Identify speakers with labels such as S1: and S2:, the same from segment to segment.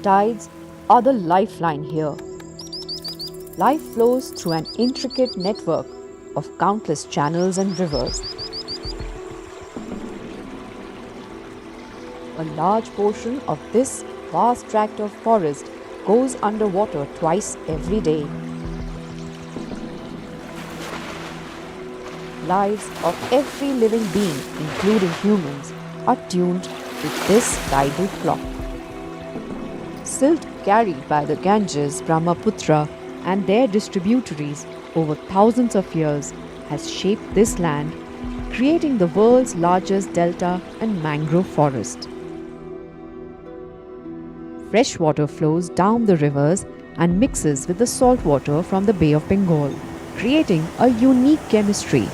S1: Tides are the lifeline here. Life flows through an intricate network of countless channels and rivers. A large portion of this vast tract of forest goes underwater twice every day. Lives of every living being, including humans, are tuned to this tidal clock. Silt carried by the Ganges, Brahmaputra, and their distributaries over thousands of years has shaped this land, creating the world's largest delta and mangrove forest. Fresh water flows down the rivers and mixes with the salt water from the Bay of Bengal, creating a unique chemistry.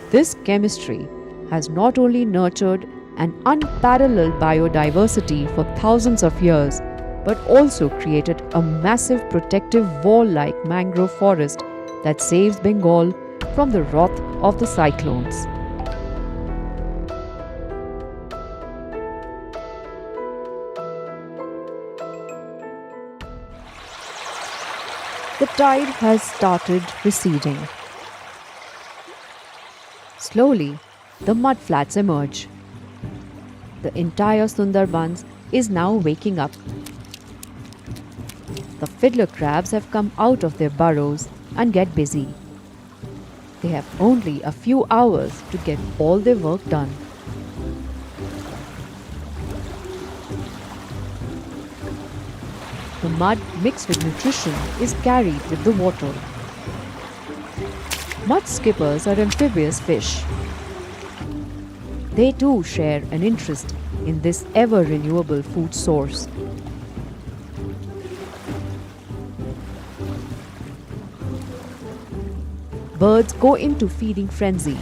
S1: This chemistry has not only nurtured an unparalleled biodiversity for thousands of years, but also created a massive protective wall-like mangrove forest that saves Bengal from the wrath of the cyclones. The tide has started receding. Slowly, the mudflats emerge. The entire Sundarbans is now waking up. The fiddler crabs have come out of their burrows and get busy. They have only a few hours to get all their work done. The mud mixed with nutrition is carried with the water. Mud skippers are amphibious fish. They too share an interest in this ever-renewable food source. Birds go into feeding frenzy.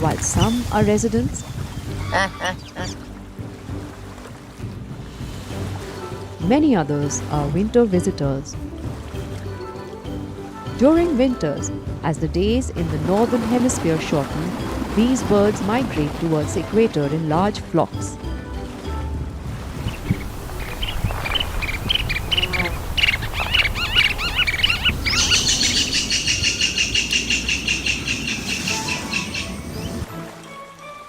S1: While some are residents, many others are winter visitors. During winters, as the days in the northern hemisphere shorten, these birds migrate towards the equator in large flocks.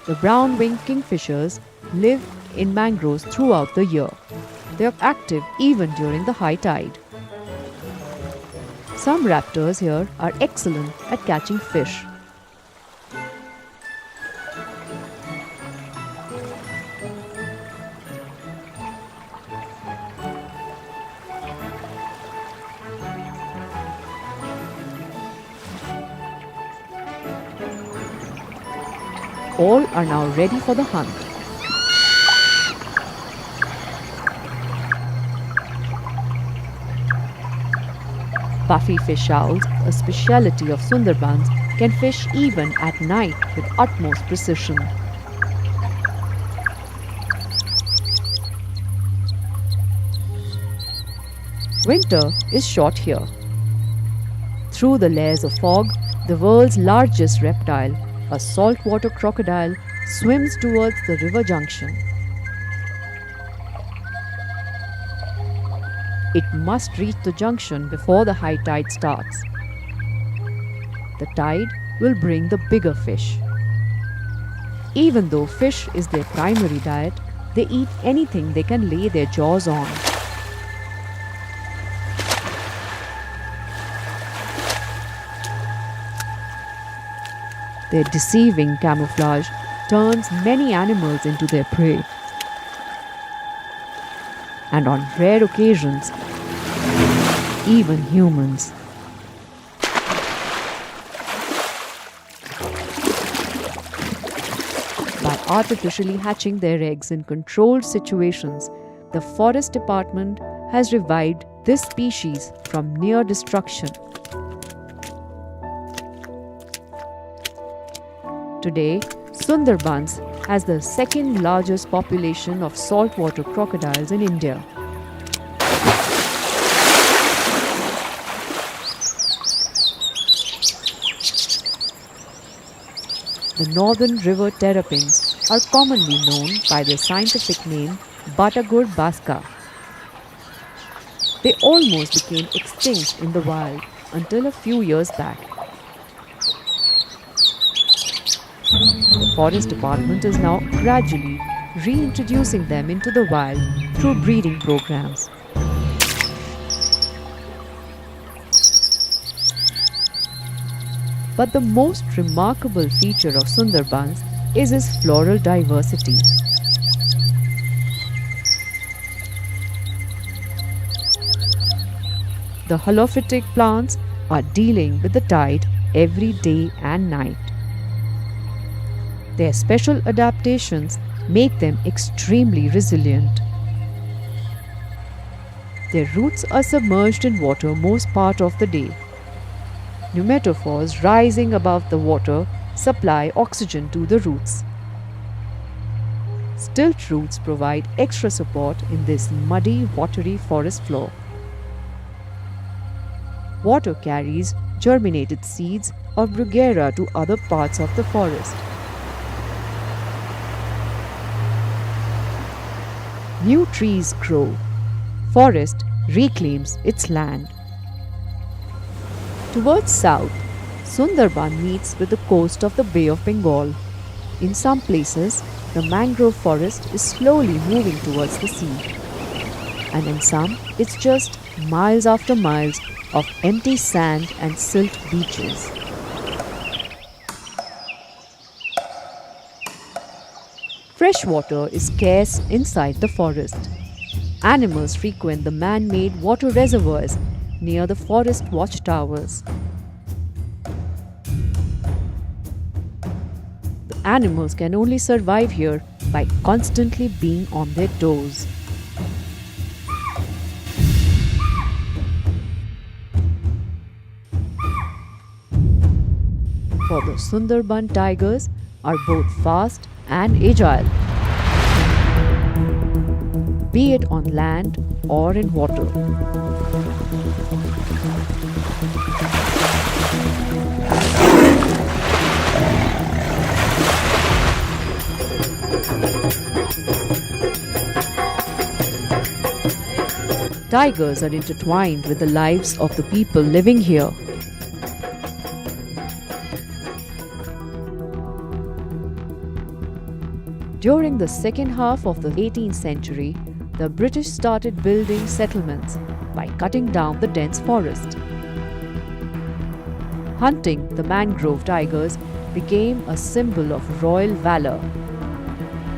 S1: The brown-winged kingfishers live in mangroves throughout the year. They are active even during the high tide. Some raptors here are excellent at catching fish. All are now ready for the hunt. Puffy fish owls, a speciality of Sundarbans, can fish even at night with utmost precision. Winter is short here. Through the layers of fog, the world's largest reptile, a saltwater crocodile, swims towards the river junction. It must reach the junction before the high tide starts. The tide will bring the bigger fish. Even though fish is their primary diet, they eat anything they can lay their jaws on. Their deceiving camouflage turns many animals into their prey. And on rare occasions, even humans. By artificially hatching their eggs in controlled situations, the Forest Department has revived this species from near destruction. Today, Sundarbans has the second largest population of saltwater crocodiles in India. The northern river terrapins are commonly known by their scientific name Batagur Baska. They almost became extinct in the wild until a few years back. The Forest Department is now gradually reintroducing them into the wild through breeding programs. But the most remarkable feature of Sundarbans is its floral diversity. The halophytic plants are dealing with the tide every day and night. Their special adaptations make them extremely resilient. Their roots are submerged in water most part of the day. Pneumatophores rising above the water supply oxygen to the roots. Stilt roots provide extra support in this muddy, watery forest floor. Water carries germinated seeds of Bruguera to other parts of the forest. New trees grow. Forest reclaims its land. Towards south, Sundarban meets with the coast of the Bay of Bengal. In some places, the mangrove forest is slowly moving towards the sea. And in some, it's just miles after miles of empty sand and silt beaches. Fresh water is scarce inside the forest. Animals frequent the man-made water reservoirs near the forest watchtowers. The animals can only survive here by constantly being on their toes. For the Sundarban tigers are both fast and agile, be it on land or in water. Tigers are intertwined with the lives of the people living here. During the second half of the 18th century, the British started building settlements by cutting down the dense forest. Hunting the mangrove tigers became a symbol of royal valor.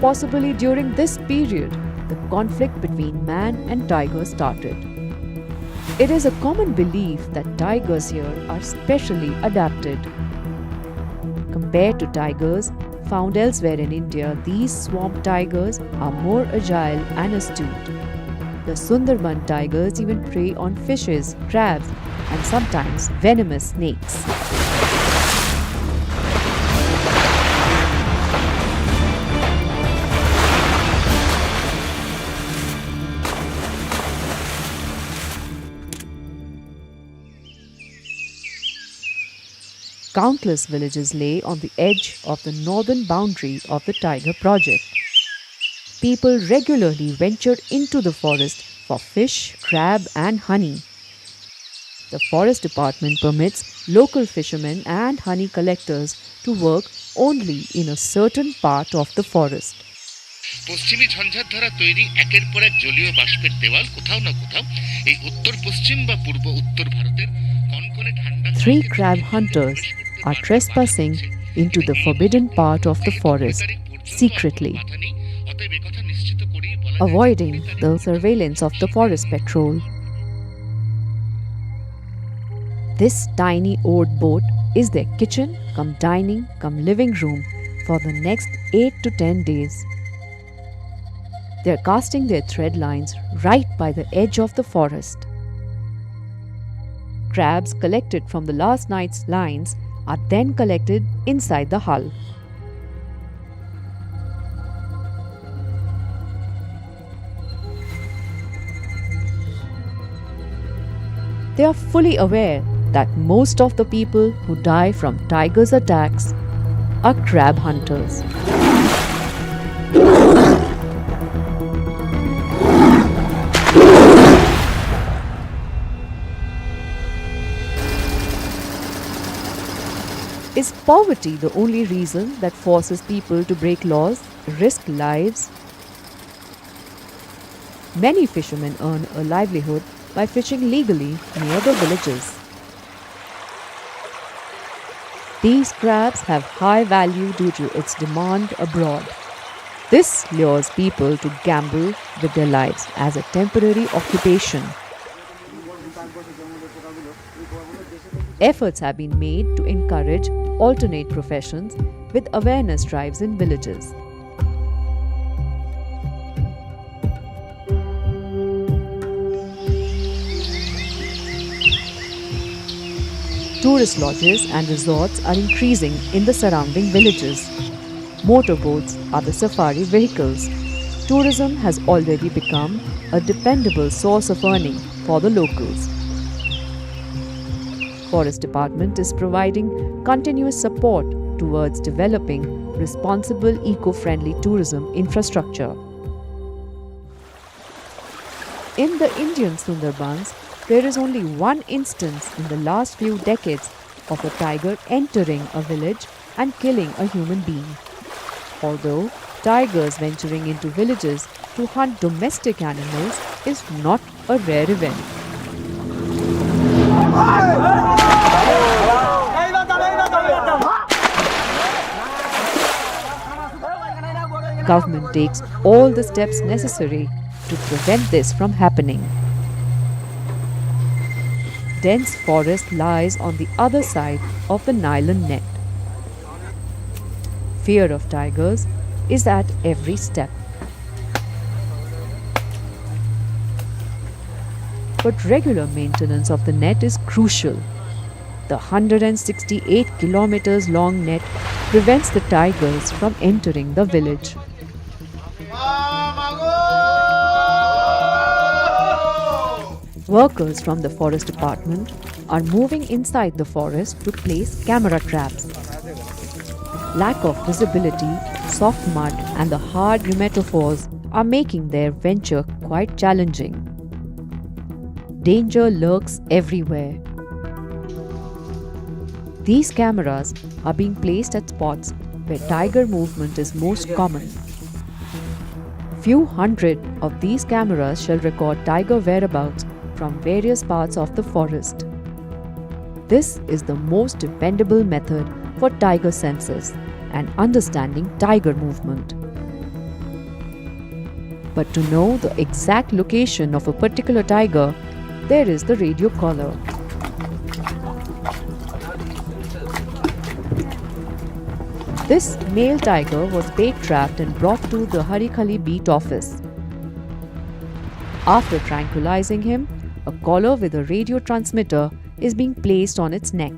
S1: Possibly during this period, the conflict between man and tiger started. It is a common belief that tigers here are specially adapted. Compared to tigers found elsewhere in India, these swamp tigers are more agile and astute. The Sundarban tigers even prey on fishes, crabs, and sometimes venomous snakes. Countless villages lay on the edge of the northern boundary of the tiger project. People regularly ventured into the forest for fish, crab, and honey. The forest department permits local fishermen and honey collectors to work only in a certain part of the forest.
S2: পশ্চিমী ঝঞ্ঝার ধারা তৈরি একের পর এক জলীয় বাষ্পের দেওয়াল কোথাও না কোথাও এই উত্তর পশ্চিম বা পূর্ব উত্তর ভারতের কনকনে ঠান্ডা
S1: 3 crab hunters are trespassing into the forbidden part of the forest secretly, avoiding the surveillance of the forest patrol. This tiny oared boat is their kitchen cum dining cum living room for the next 8 to 10 days. They are casting their thread lines right by the edge of the forest. Crabs collected from the last night's lines are then collected inside the hull. They are fully aware that most of the people who die from tigers' attacks are crab hunters. Is poverty the only reason that forces people to break laws, risk lives? Many fishermen earn a livelihood by fishing legally near the villages. These crabs have high value due to its demand abroad. This lures people to gamble with their lives as a temporary occupation. Efforts have been made to encourage alternate professions with awareness drives in villages. Tourist lodges and resorts are increasing in the surrounding villages. Motorboats are the safari vehicles. Tourism has already become a dependable source of earning for the locals. Forest Department is providing continuous support towards developing responsible eco-friendly tourism infrastructure. In the Indian Sundarbans, there is only one instance in the last few decades of a tiger entering a village and killing a human being. Although tigers venturing into villages to hunt domestic animals is not a rare event. Government takes all the steps necessary to prevent this from happening. Dense forest lies on the other side of the nylon net. Fear of tigers is at every step. But regular maintenance of the net is crucial. The 168 kilometers long net prevents the tigers from entering the village. Workers from the forest department are moving inside the forest to place camera traps. Lack of visibility, soft mud, and the hard pneumatophores are making their venture quite challenging. Danger lurks everywhere. These cameras are being placed at spots where tiger movement is most common. Few hundred of these cameras shall record tiger whereabouts from various parts of the forest. This is the most dependable method for tiger senses and understanding tiger movement. But to know the exact location of a particular tiger, there is the radio collar. This male tiger was bait trapped and brought to the Harikhali beat office. After tranquilizing him, a collar with a radio transmitter is being placed on its neck.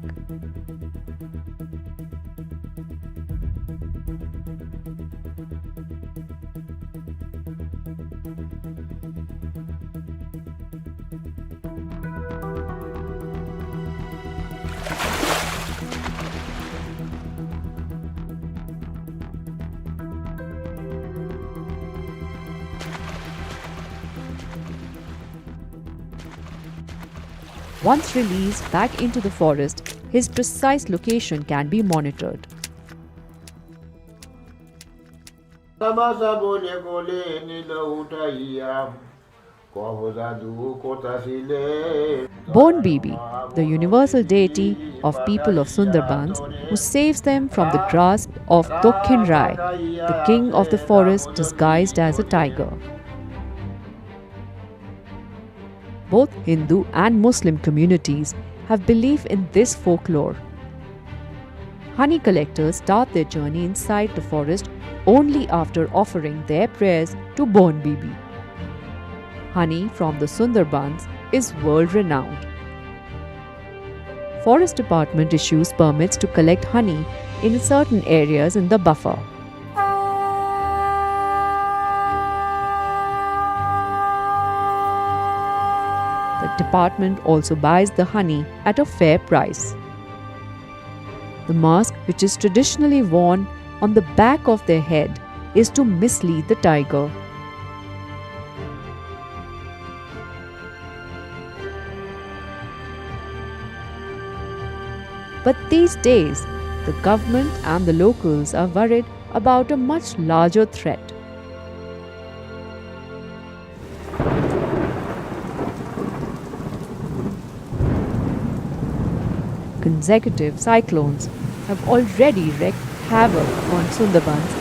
S1: Once released back into the forest, his precise location can be monitored. Bon Bibi, the universal deity of people of Sundarbans, who saves them from the grasp of Dokhin Rai, the king of the forest disguised as a tiger. Both Hindu and Muslim communities have belief in this folklore. Honey collectors start their journey inside the forest only after offering their prayers to Bon Bibi. Honey from the Sundarbans is world-renowned. Forest Department issues permits to collect honey in certain areas in the buffer. The department also buys the honey at a fair price. The mask, which is traditionally worn on the back of their head, is to mislead the tiger. But these days, the government and the locals are worried about a much larger threat. Consecutive cyclones have already wreaked havoc on Sundarbans.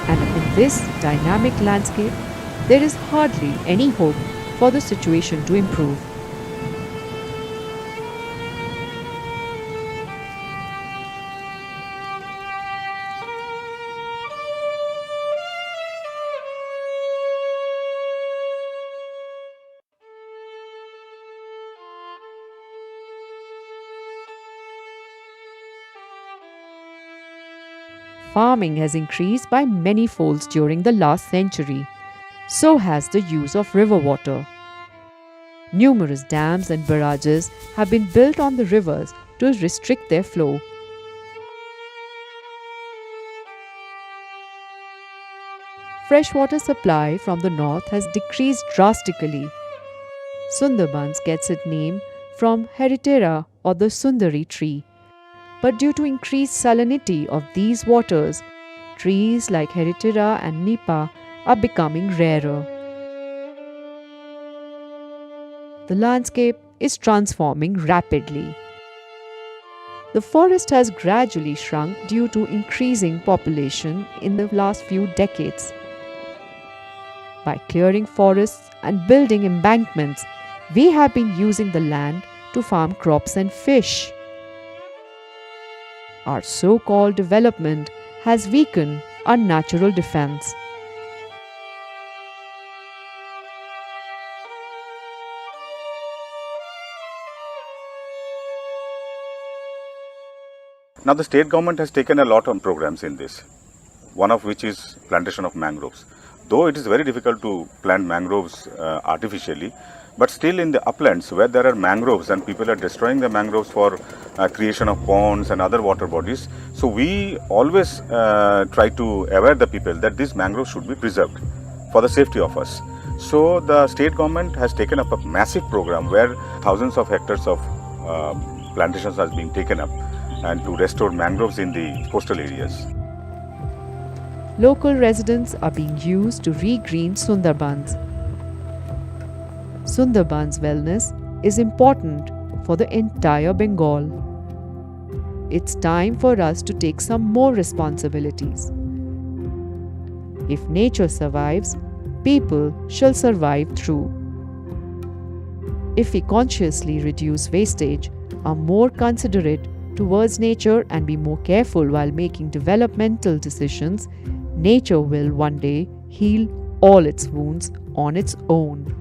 S1: And in this dynamic landscape, there is hardly any hope for the situation to improve. Farming has increased by many folds during the last century. So has the use of river water. Numerous dams and barrages have been built on the rivers to restrict their flow. Freshwater supply from the north has decreased drastically. Sundarbans gets its name from Heritera or the Sundari tree. But due to increased salinity of these waters, trees like Heritera and Nipa are becoming rarer. The landscape is transforming rapidly. The forest has gradually shrunk due to increasing population in the last few decades. By clearing forests and building embankments, we have been using the land to farm crops and fish. Our so-called development has weakened our natural defense.
S3: Now the state government has taken a lot of programs in this, one of which is plantation of mangroves. Though it is very difficult to plant mangroves artificially, but still in the uplands where there are mangroves and people are destroying the mangroves for creation of ponds and other water bodies. So we always try to aware the people that these mangroves should be preserved for the safety of us. So the state government has taken up a massive program where thousands of hectares of plantations has been taken up and to restore mangroves in the coastal areas.
S1: Local residents are being used to regreen Sundarbans. Sundarbans' wellness is important for the entire Bengal. It's time for us to take some more responsibilities. If nature survives, people shall survive too. If we consciously reduce wastage, are more considerate towards nature and be more careful while making developmental decisions, nature will one day heal all its wounds on its own.